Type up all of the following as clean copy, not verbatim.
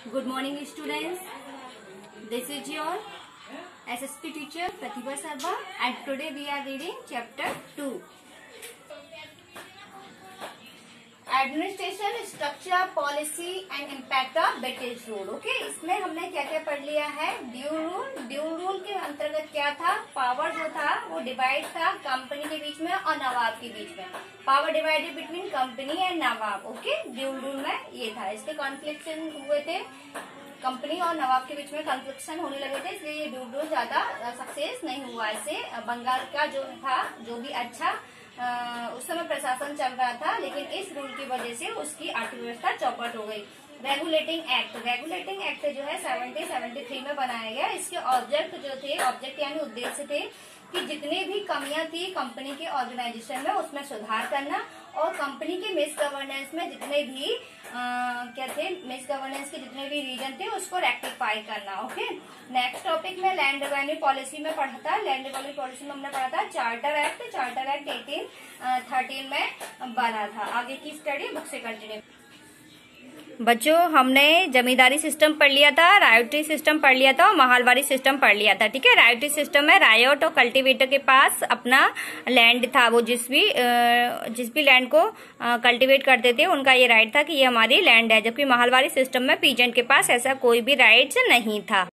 Good morning, students. This is your SSP teacher Pratibha Sarma, and today we are reading chapter 2. Administration structure policy and impact of British rule. Okay, इसमें हमने क्या क्या पढ़ लिया है। Due rule के अंतर्गत क्या था, पावर जो था वो डिवाइड था कंपनी के बीच में और नवाब के बीच में। Power divided between company and Nawab. Okay, due rule में ये था। इसके कॉन्फ्लिक्शन हुए थे, कंपनी और नवाब के बीच में कॉन्फ्लिक्शन होने लगे थे, इसलिए ये ड्यू रूल ज्यादा सक्सेस नहीं हुआ। इससे बंगाल का जो था जो भी अच्छा उस समय प्रशासन चल रहा था, लेकिन इस रूल की वजह से उसकी अर्थव्यवस्था चौपट हो गई। रेगुलेटिंग एक्ट जो है 1773 में बनाया गया। इसके ऑब्जेक्ट यानी उद्देश्य थे कि जितने भी कमियां थी कंपनी के ऑर्गेनाइजेशन में उसमें सुधार करना और कंपनी के मिस गवर्नेंस में जितने भी मिस गवर्नेंस के जितने भी रीजन थे उसको रेक्टिफाई करना। ओके, नेक्स्ट टॉपिक में लैंड रेवेन्यू पॉलिसी में पढ़ा था। लैंड रेवेन्यू पॉलिसी में हमने पढ़ा था चार्टर एक्ट 1813 में बना था। आगे की स्टडी बुक से कंटिन्यू। बच्चों, हमने जमींदारी सिस्टम पढ़ लिया था, रायोटी सिस्टम पढ़ लिया था और महालवारी सिस्टम पढ़ लिया था। ठीक है, रायोटी सिस्टम में रायोट और कल्टीवेटर के पास अपना लैंड था। वो जिस भी लैंड को कल्टीवेट करते थे उनका ये राइट था कि ये हमारी लैंड है, जबकि महालवारी सिस्टम में पीजेंट के पास ऐसा कोई भी राइट्स नहीं था।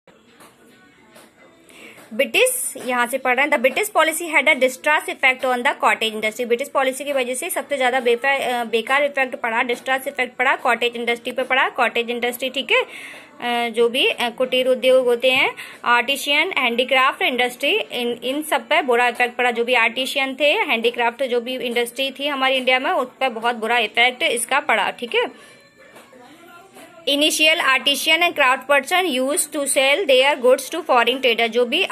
ब्रिटिश यहाँ से पढ़ रहे हैं। The British policy had a distress effect on the cottage industry. British policy की वजह से सबसे ज्यादा बेकार इफेक्ट पड़ा, डिस्ट्रेस इफेक्ट पड़ा कॉटेज इंडस्ट्री पे पड़ा। कॉटेज इंडस्ट्री, ठीक है, जो भी कुटीर उद्योग होते हैं, आर्टिशियन, हैंडीक्राफ्ट इंडस्ट्री, इन सब पे बुरा इफेक्ट पड़ा। जो भी आर्टिशियन थे, हैंडीक्राफ्ट जो भी इंडस्ट्री थी हमारी इंडिया में, उस पर बहुत बुरा इफेक्ट इसका पड़ा। ठीक है, initial artisan and craft person use to sell their goods to foreign trader. जो भी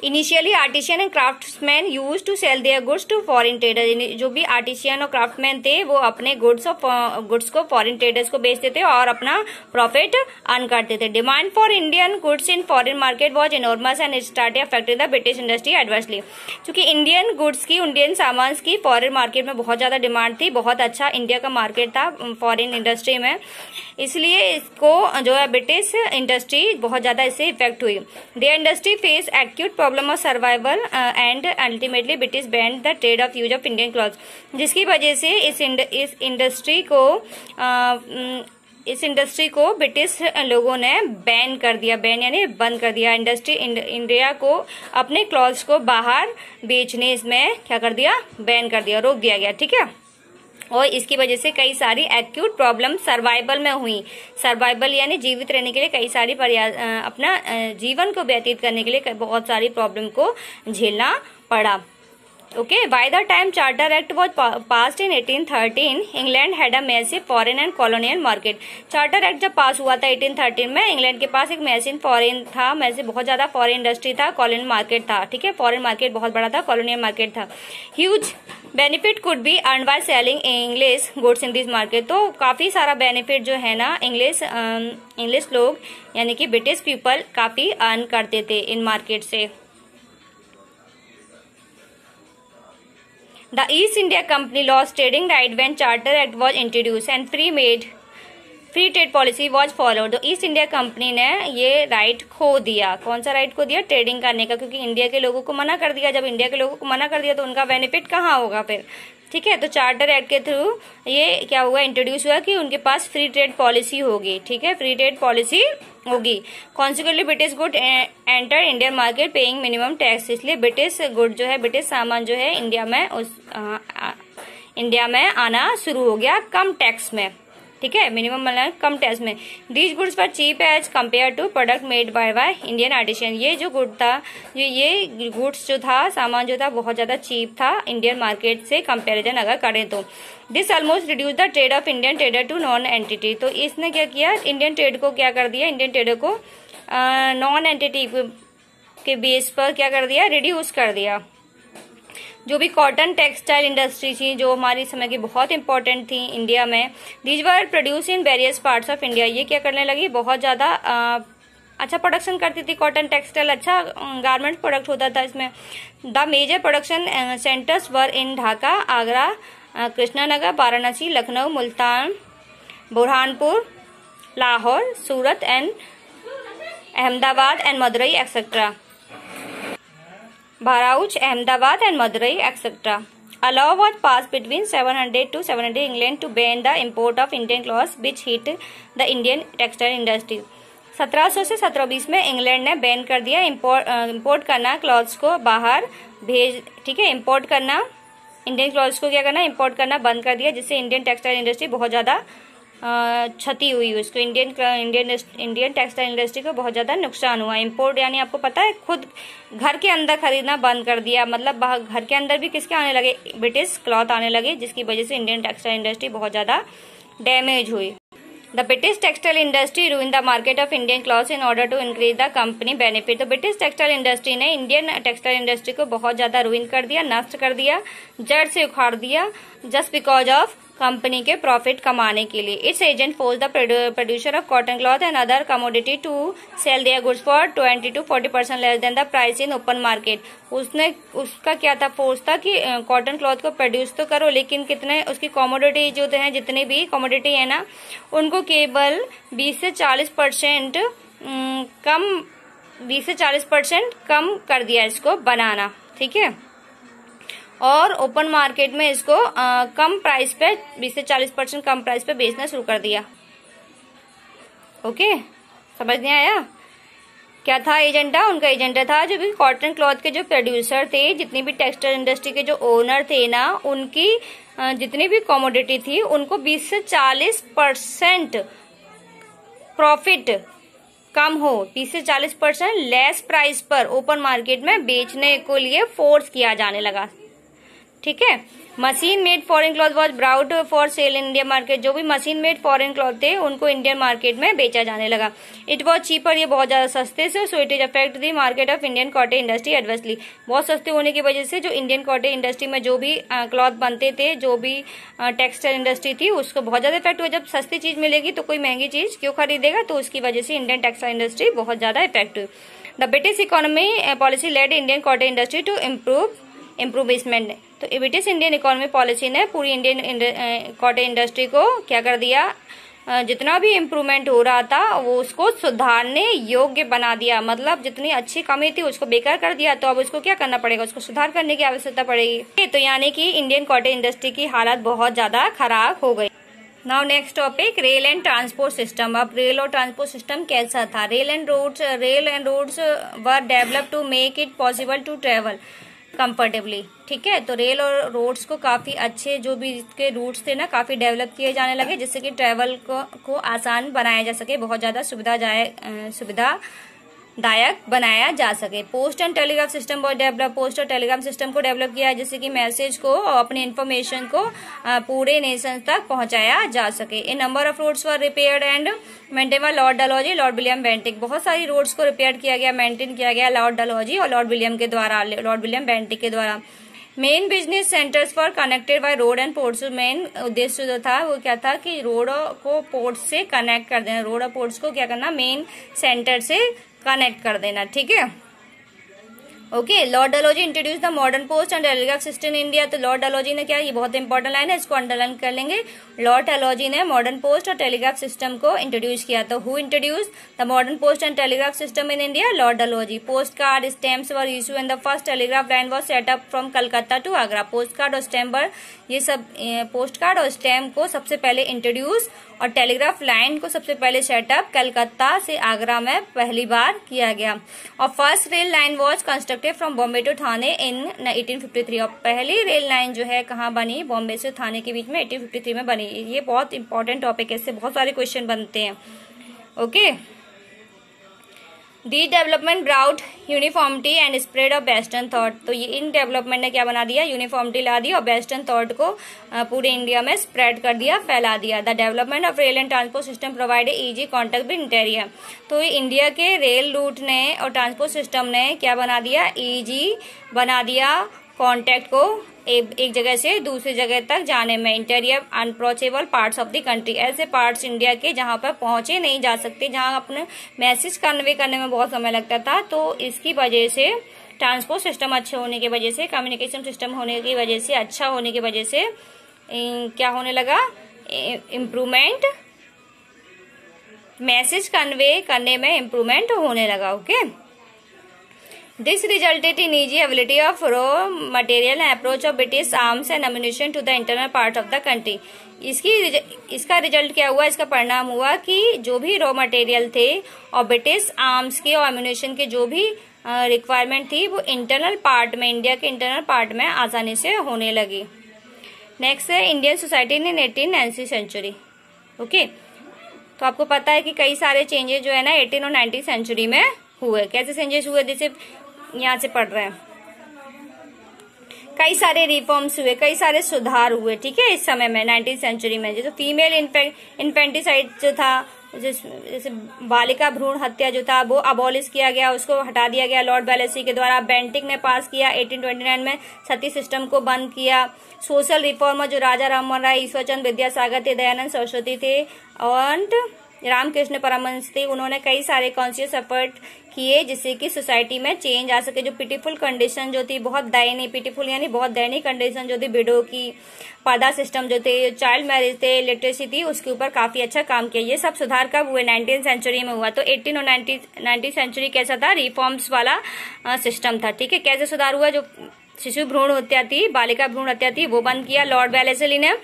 initially artisan and craftsman use to sell their goods to foreign trader. जो भी आर्टिशियन और क्राफ्टमैन थे वो अपने गुड्स को फॉरेन ट्रेडर्स को बेचते थे और अपना प्रॉफिट अर्न करते थे। Demand for Indian goods in foreign market was enormous and started affecting the British industry adversely. क्योंकि इंडियन गुड्स की, इंडियन सामान की फॉरेन मार्केट में बहुत ज्यादा डिमांड थी, बहुत अच्छा इंडिया का मार्केट था फॉरेन इंडस्ट्री में, इसलिए इसको जो है ब्रिटिश इंडस्ट्री बहुत ज्यादा इससे इफेक्ट हुई। Their industry face acute problem of survival and ultimately British banned the trade of use of Indian cloths. जिसकी वजह से इस इंडस्ट्री को ब्रिटिश लोगों ने बैन कर दिया। बैन यानी बंद कर दिया। इंडिया को अपने क्लॉथ्स को बाहर बेचने इसमें क्या कर दिया, बैन कर दिया, रोक दिया गया। ठीक है, और इसकी वजह से कई सारी एक्यूट प्रॉब्लम सर्वाइवल में हुई। सर्वाइवल यानी जीवित रहने के लिए कई सारी अपना जीवन को व्यतीत करने के लिए बहुत सारी प्रॉब्लम को झेलना पड़ा। Okay, by the time charter act was passed in 1813 England had a massive foreign and colonial market. Charter act जब पास हुआ था 1813 में, इंग्लैंड के पास एक मैसिव फॉरेन था, मैसिव बहुत ज्यादा फॉरेन इंडस्ट्री था, कॉलोनियल मार्केट था। ठीक है, फॉरेन मार्केट बहुत बड़ा था, कॉलोनियल मार्केट था। Huge benefit could be earn by selling English goods in this market. तो काफी सारा बेनिफिट जो है ना इंग्लिश लोग यानी कि ब्रिटिश पीपल काफी अर्न करते थे इन मार्केट से। The East India Company lost trading right when Charter Act was introduced and free trade policy was followed। तो ईस्ट इंडिया कंपनी ने ये राइट खो दिया। कौन सा राइट खो दिया, ट्रेडिंग करने का, क्योंकि इंडिया के लोगों को मना कर दिया। जब इंडिया के लोगों को मना कर दिया तो उनका बेनिफिट कहाँ होगा फिर। ठीक है, तो चार्टर एक्ट के थ्रू ये क्या हुआ, इंट्रोड्यूस हुआ कि उनके पास फ्री ट्रेड पॉलिसी होगी। ठीक है, फ्री ट्रेड पॉलिसी होगी। Consequently British good enter Indian market paying minimum tax. इसलिए ब्रिटिश गुड जो है, ब्रिटिश सामान जो है इंडिया में आना शुरू हो गया कम टैक्स में। ठीक है, मिनिमम मतलब कम टैक्स में। These goods were cheap as compare to product made by Indian artisan. ये जो गुड था, ये गुड्स जो था, सामान जो था, बहुत ज्यादा चीप था इंडियन मार्केट से कंपैरिजन अगर करें तो। This almost reduce the trade of Indian trader to non entity. तो इसने क्या किया, इंडियन ट्रेड को क्या कर दिया, इंडियन ट्रेडर को नॉन एंटिटी के बेस पर क्या कर दिया, रिड्यूस कर दिया। जो भी कॉटन टेक्सटाइल इंडस्ट्री थी जो हमारी समय की बहुत इंपॉर्टेंट थी इंडिया में, these were produce in various parts of India. ये क्या करने लगी, बहुत ज्यादा अच्छा प्रोडक्शन करती थी। कॉटन टेक्सटाइल अच्छा गारमेंट प्रोडक्ट होता था इसमें। The major production centres were in Dhaka, Agra Krishnanagar, Varanasi, Lucknow, Multan, Burhanpur, Lahore, Surat and Ahmedabad and Madurai etcetera. Bharuch, Ahmedabad and Madurai, etc. A law was passed between 700 to 700 England to ban the import of Indian clothes which hit the Indian textile industry. 1700 से 1720 में England ने ban कर दिया import करना clothes को बाहर भेज, ठीक है, इंपोर्ट करना, इंडियन क्लॉथ्स को क्या करना, इंपोर्ट करना बंद कर दिया, जिससे इंडियन टेक्सटाइल इंडस्ट्री बहुत ज्यादा क्षति हुई उसको, इंडियन टेक्सटाइल इंडस्ट्री को बहुत ज्यादा नुकसान हुआ। इंपोर्ट यानी आपको पता है खुद घर के अंदर खरीदना बंद कर दिया, मतलब घर के अंदर भी किसके आने लगे, ब्रिटिश क्लॉथ आने लगे, जिसकी वजह से इंडियन टेक्सटाइल इंडस्ट्री बहुत ज्यादा डैमेज हुई। The British textile industry ruin the market of Indian cloths in order to increase the company benefit. तो ब्रिटिश टेक्सटाइल इंडस्ट्री ने इंडियन टेक्सटाइल इंडस्ट्री को बहुत ज्यादा रूइन कर दिया, नष्ट कर दिया, जड़ से उखाड़ दिया, जस्ट बिकॉज ऑफ कंपनी के प्रॉफिट कमाने के लिए। Its agent force the producer of cotton cloth and other commodity to sell their goods for 20 to 40% less than the price in open market. उसका क्या था, फोर्स था कि कॉटन क्लॉथ को प्रोड्यूस तो करो, लेकिन कितने उसकी कमोडिटी जो है, जितने भी कमोडिटी है ना, उनको केवल 20 से 40% कम, 20 से 40% कम कर दिया इसको बनाना, ठीक है, और ओपन मार्केट में इसको कम प्राइस पे 20 से 40% कम प्राइस पे बेचना शुरू कर दिया। ओके, समझ नहीं आया? क्या था एजेंडा? उनका एजेंडा था जो भी कॉटन क्लॉथ के जो प्रोड्यूसर थे, जितनी भी टेक्सटाइल इंडस्ट्री के जो ओनर थे ना, उनकी जितनी भी कमोडिटी थी उनको 20 से 40% प्रॉफिट कम हो, 20 से 40% लेस प्राइस पर ओपन मार्केट में बेचने को लिए फोर्स किया जाने लगा, ठीक है। Machine made foreign cloth was brought for sale in India market. जो भी मशीन मेड फॉरेन क्लॉथ थे उनको इंडियन मार्केट में बेचा जाने लगा। इट वॉज चीपर, ये बहुत ज्यादा सस्ते से, so it is affect the market of Indian cotton industry adversely. बहुत सस्ते होने की वजह से जो इंडियन कॉटन इंडस्ट्री में जो भी क्लॉथ बनते थे, जो भी टेक्सटाइल इंडस्ट्री थी, उसको बहुत ज्यादा इफेक्ट हुआ। जब सस्ती चीज मिलेगी तो कोई महंगी चीज क्यों खरीदेगा, तो उसकी वजह से इंडियन टेक्सटाइल इंडस्ट्री बहुत ज्यादा इफेक्ट हुई। The British economy policy led Indian cotton industry to improvement. तो ब्रिटिश इंडियन इकोनॉमी पॉलिसी ने पूरी इंडियन कॉटन इंडस्ट्री को क्या कर दिया, जितना भी इम्प्रूवमेंट हो रहा था वो उसको सुधारने योग्य बना दिया। मतलब जितनी अच्छी कमी थी उसको बेकार कर दिया, तो अब उसको क्या करना पड़ेगा, उसको सुधार करने की आवश्यकता पड़ेगी। तो यानी कि इंडियन कॉटन इंडस्ट्री की हालत बहुत ज्यादा खराब हो गई। Now next topic, rail and transport system. अब रेल और ट्रांसपोर्ट सिस्टम कैसा था? Rail and roads were develop to make it possible to travel comfortably, ठीक है। तो रेल और रोड्स को काफी अच्छे, जो भी इसके रूट्स थे ना, काफी डेवलप किए जाने लगे, जिससे कि ट्रेवल को आसान बनाया जा सके, बहुत ज्यादा सुविधादायक बनाया जा सके। पोस्ट एंड टेलीग्राफ सिस्टम बहुत डेवलप, पोस्ट और टेलीग्राफ सिस्टम को डेवलप किया है, जिससे कि मैसेज को और अपनी इन्फॉर्मेशन को पूरे नेशन तक पहुंचाया जा सके। A number of roads were repaired and maintain by Lord Dalhousie, Lord William Bentinck. बहुत सारी रोड्स को रिपेयर किया गया, मेंटेन किया गया लॉर्ड डलहौजी और लॉर्ड विलियम बेंटिक के द्वारा। Main business centres for connected by road and ports. Main उद्देश्य जो था वो क्या था कि रोड को पोर्ट से कनेक्ट कर देना, रोड और पोर्ट्स को क्या करना, मेन सेंटर से कनेक्ट कर देना, ठीक है। Okay, Lord Dalhousie introduce the modern post and telegraph system in India. तो लॉर्ड डलहौजी ने क्या, ये बहुत इंपॉर्टेंट लाइन है, इसको अंडरलाइन कर लेंगे। लॉर्ड डलहौजी ने मॉडर्न पोस्ट और टेलीग्राफ सिस्टम को इंट्रोड्यूस किया। तो who introduce the modern post and telegraph system in India? Lord Dalhousie. Post card stamps were issue and the first telegraph line was set up from Calcutta to Agra. Post card और stamp, ये सब post card और stamp को सबसे पहले introduce और telegraph line को सबसे पहले सेटअप कलकत्ता से आगरा में पहली बार किया गया। और first rail line was constructed from Bombay to Thane in 1853। और पहली रेल लाइन जो है कहाँ बनी? बॉम्बे से थाने के बीच में 1853 में बनी। ये बहुत इंपॉर्टेंट टॉपिक है, इससे बहुत सारे क्वेश्चन बनते हैं। Okay, the development brought uniformity and spread of western thought. तो ये इन डेवलपमेंट ने क्या बना दिया, यूनिफॉर्मिटी ला दी और वेस्टर्न थॉट को पूरे इंडिया में स्प्रेड कर दिया, फैला दिया। The development of rail and transport system provide easy contact with interior. तो इंडिया के रेल रूट ने और ट्रांसपोर्ट सिस्टम ने क्या बना दिया, इजी बना दिया कॉन्टेक्ट को एक जगह से दूसरी जगह तक जाने में। Interior unapproachable parts of the country, ऐसे पार्ट्स इंडिया के जहां पर पहुंचे नहीं जा सकते, जहां अपने मैसेज कन्वे करने में बहुत समय लगता था। तो इसकी वजह से ट्रांसपोर्ट सिस्टम अच्छे होने की वजह से, कम्युनिकेशन सिस्टम होने की वजह से, अच्छा होने की वजह से क्या होने लगा, इम्प्रूवमेंट, मैसेज कन्वे करने में इम्प्रूवमेंट होने लगा। Okay, this resulted in easy ability of raw material and approach of British arms and ammunition to the internal part of the country. इसका रिजल्ट क्या हुआ, इसका परिणाम हुआ कि जो भी रॉ मटेरियल थे और ब्रिटिश आर्म्स के और एम्यूनिशन के जो भी रिक्वायरमेंट थी वो इंटरनल पार्ट में, इंडिया के इंटरनल पार्ट में आसानी से होने लगी। नेक्स्ट है इंडियन सोसाइटी इन 18वीं सेंचुरी। ओके, तो आपको पता है कि कई सारे चेंजेस जो है ना 18 और 19वीं सेंचुरी में हुए। कैसे चेंजेस हुए, जैसे यहाँ से पढ़ रहे हैं, कई सारे रिफॉर्म्स हुए, कई सारे सुधार हुए। ठीक है, इस समय में 19वीं सेंचुरी में जैसे फीमेल इन्फेंटिसाइड जो था, जैसे बालिका भ्रूण हत्या जो था वो अबॉलिश किया गया, उसको हटा दिया गया लॉर्ड वेलेस्ली के द्वारा। बेंटिक ने पास किया 1829 में, सती सिस्टम को बंद किया। सोशल रिफॉर्मर जो राजा राममोहन राय, ईश्वरचंद विद्यासागर थे, दयानंद सरस्वती थे और रामकृष्ण परमहंस थे, उन्होंने कई सारे कॉन्शियस एफर्ट किए जिससे कि सोसाइटी में चेंज आ सके। जो पिटीफुल कंडीशन जो थी, बहुत दयनीय, पिटीफुल यानी बहुत दयनीय कंडीशन जो थी विडो की, पर्दा सिस्टम जो थे, चाइल्ड मैरिज थे, लिटरेसी थी, उसके ऊपर काफी अच्छा काम किया। ये सब सुधार कब हुए, 19वीं सेंचुरी में हुआ। तो 18 और 19वीं सेंचुरी कैसा था, रिफॉर्म्स वाला सिस्टम था। ठीक है, कैसे सुधार हुआ, जो शिशु भ्रूण हत्या थी, बालिका भ्रूण हत्या थी, वो बंद किया लॉर्ड वेलेस्ली ने।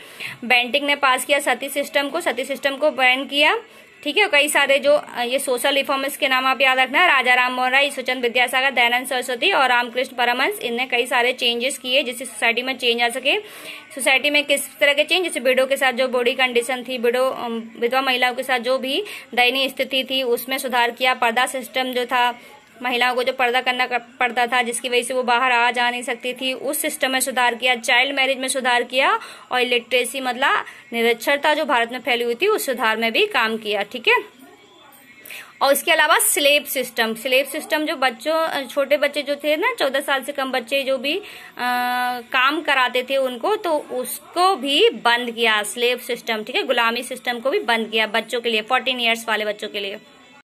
बेंटिक ने पास किया सती सिस्टम को बैन किया। ठीक है, कई सारे जो ये सोशल रिफॉर्मर्स के नाम आप याद रखना, राजा राममोहन राय, ईश्वरचंद विद्यासागर, दयानंद सरस्वती और रामकृष्ण परमहंस, इनने कई सारे चेंजेस किए जिससे सोसाइटी में चेंज आ सके। सोसाइटी में किस तरह के चेंज, जैसे विडो के साथ जो बॉडी कंडीशन थी, विधवा महिलाओं के साथ जो भी दयनीय स्थिति थी उसमें सुधार किया। पर्दा सिस्टम जो था, महिलाओं को जो पर्दा करना पड़ता था जिसकी वजह से वो बाहर आ जा नहीं सकती थी, उस सिस्टम में सुधार किया। चाइल्ड मैरिज में सुधार किया और लिटरेसी मतलब निरक्षरता जो भारत में फैली हुई थी उस सुधार में भी काम किया। ठीक है, और इसके अलावा स्लेव सिस्टम जो बच्चों, छोटे बच्चे जो थे ना, 14 साल से कम बच्चे जो भी काम कराते थे उनको, तो उसको भी बंद किया स्लेव सिस्टम। ठीक है, गुलामी सिस्टम को भी बंद किया बच्चों के लिए, 14 ईयर्स वाले बच्चों के लिए।